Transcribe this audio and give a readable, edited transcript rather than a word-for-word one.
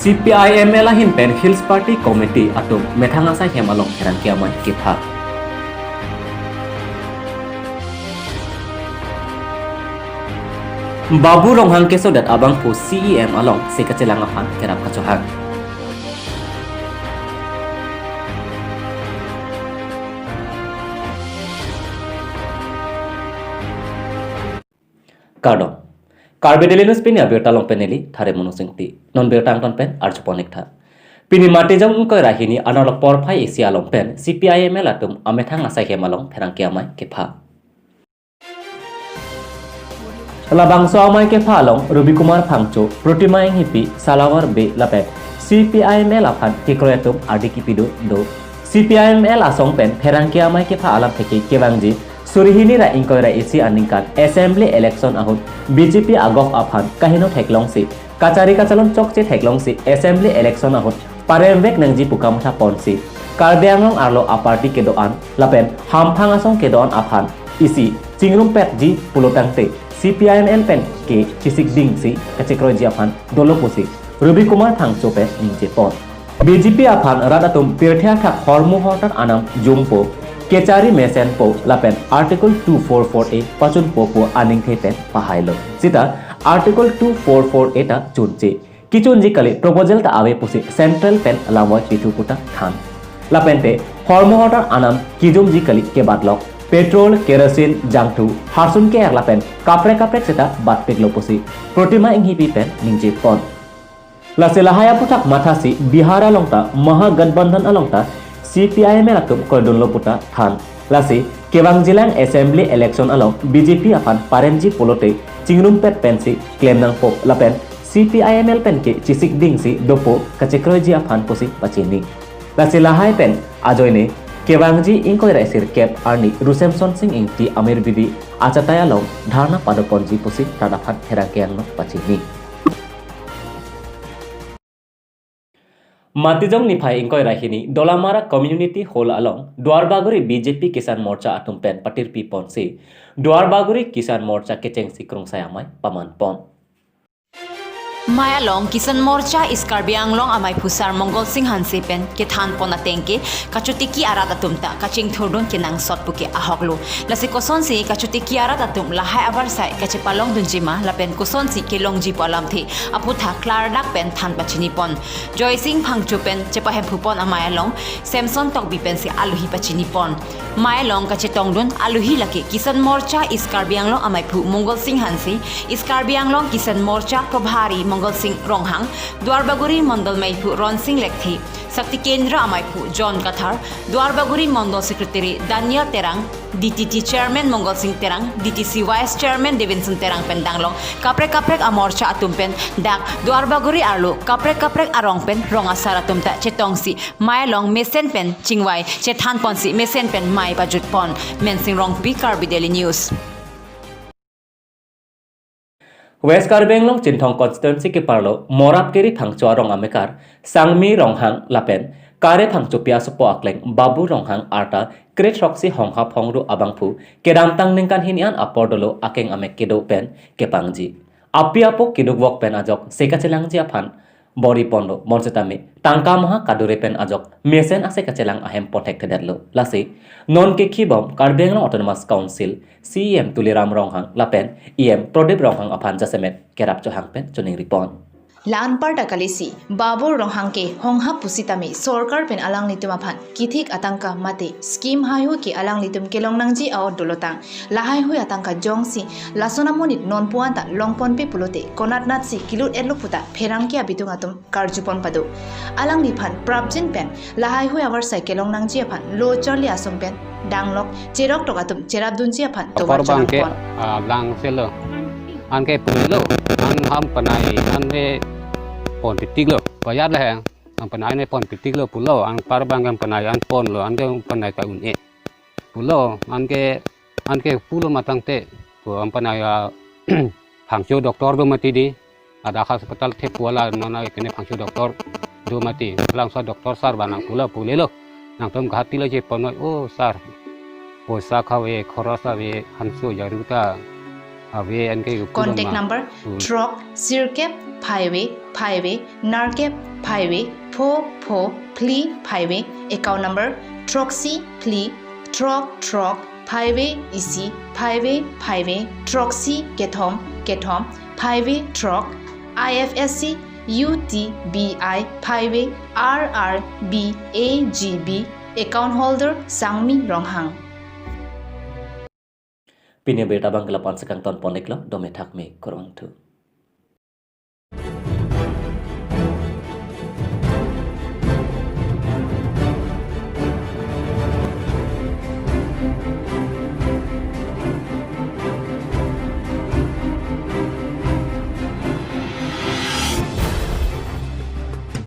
CPIML hin pen Hills Party Committee atum methanga sa hemalong heran kiamai kitha. Babu ronghang keso dat abang pu CEM along sekacelang apan kerap kacohang. Kardom Carbedelinus pini abirta long peneli thare monusingti non birtang ton pen archoponik tha pini matijang ko rahini analok porphai asia long pen CPIML atum amethang asai hemalong therang kiamai kepha labang so amai kepha long Ruby Kumar Phangcho Protima hipi Salawar be lapet CPIML apan kikroyatum adikipido do CPIML asong pen therang kiamai kepha alam theki kebangji Surihini ra inkoira isi aningkan assembly election ahut BJP agof aphan kahino theklong si kachari kachalon chokche theklong si assembly election ahut parembek nangji pukamtha ponsi kardeanglong arlo aparti kedoan lapen hamphang asong kedoan aphan isi chingrum pet ji pulotangte CPIML pen ke chisik ding si kachikroji aphan doloposi Ruby Kumar Phangcho pen ningje pon BJP aphan radatum pirthya thak hormu hotan anam jumpo Kechari mesen po lapen article 244A pachun po aning thepen pahailo sita article 244A ta chunche kichun jikali proposal ta ave pusi central pen lamoy pituputa khan lapente hormohota anam kijum jikali ke badlok petrol kerosene jangtu harsun ke lapen kapre sita batpeglo pusi protima inghipi pen ningje pon laselahaya putak mathasi bihara longta mahagandbandhan alongta CPIML atum kordonlo puta than lasi kebang jilang assembly election along BJP apan parenji polote chingrum pet pensi claim nang pop lapen CPIML pen ke chisik ding si dopo kachekroji apan posi pachini lasi lahai pen ajoine kebangji ingkoi raisir kep arni Rusemson Singh ingti amir bidi achataya long dharna padoponji posi tadaphat therakiang no pachini Matijong nifai ingkoi rahini Dolamara Community Hall along Dwarbaguri BJP Kisan Morcha atum pen patir pi pon si Dwarbaguri Kisan Morcha kecheng sikrung sayamai paman pon Maya long Kisan Morcha Iskarbiang long amai pusar Mongol Singh Hanse pen ke than pona tengke kachutiki arata tumta kaching thordon kenang sotpuke ahoglu lasi koson si kachutiki arata tum lahai abar sai kache palong dunjima lapen koson si ke longji palam thi aputha klarnak pen than pachini pon Joy Singh Phangcho pen chepa hem phupon amaya long Samson Tokbi pen si aluhi pachini pon Maya long kache tongdun aluhi lake Kisan Morcha Iskarbiang long amai phu Mongol Singh Hanse Iskarbiang long Kisan Morcha Probhari Mongol Singh Ronghang Dwarbaguri Mondol Maipu Ron Singh Lekthi Sakti Kendra Amaipu John Kathar Dwarbaguri Mondol Secretary Daniel Terang DTT Chairman Mongol Singh Terang DTC Vice Chairman Davinson Terang Pendanglong kaprek amorcha atumpen dak Dwarbaguri Arlo kaprek arong pen ronga saratumta chetongsi Mailong Mesen pen chingwai chethan ponsi Mesen pen mai pajut pon mensing rong pi Karbi Daily News West Karbenglong Chinthong constituency ke parlo Morapkeri Phangcho rong amekar Sangmi ronghang lapen kare Phangcho piasopo akleng Babu ronghang arta Kret Roxy hongha phongru abangphu kedamtang ningkan hinian apordolo akeng amek kedo pen kepangji apiapo kedugwok pen ajok sekachelangji aphan bori pondo monsetame tangka maha kadure pen ajok mesen ase kachelang ahem protect derlo lasi non ke khibom Karbenglong Autonomous Council CEM Tuliram ronghang lapen EM Prodip ronghang aphan jasemet kerap johang pen choning ripon Lan parta kalisi Babur Ronghangke Hongha Pusitami Sorkar pen alang litum aphan kithik atangka mate scheme hayu ki alang litum kelong nangji aot dolotang lahai hui atangka jongsi lasona monit non puanta longpon pe pulote konat natsi kilut edlo puta pherang ki abitung atum karjupon padu alang liphan prabjin pen lahai hui abar sai kelong nangji aphan lo charli asong pen danglok cherok tokatum cherabdunji aphan to warjang pon lang selo anke pulo an ham panai anne pon pitik lo bayar lah yang ang panai ne pon pitik lo pulo ang parbang ang panai an pon lo ang panai ka unye pulo anke pulo matang te ko ang panai Phangcho doktor do mati di ada hospital te puala nona kene Phangcho doktor do mati langsung doktor sar banang pulo pulelo nang tom gati lo je ponoi oh sar poisa khawe khorasa we hansu jaruta Abi an ke Contact number truck sirkep highway highway narkep highway pho pli highway account number troxy pli truck highway isi highway troxy kethom highway truck IFSC UTBI highway RRBAGB account holder Sangmi Ronghang Pinya berita bang kelapan sekang ton poneklo dometak me kurang tu.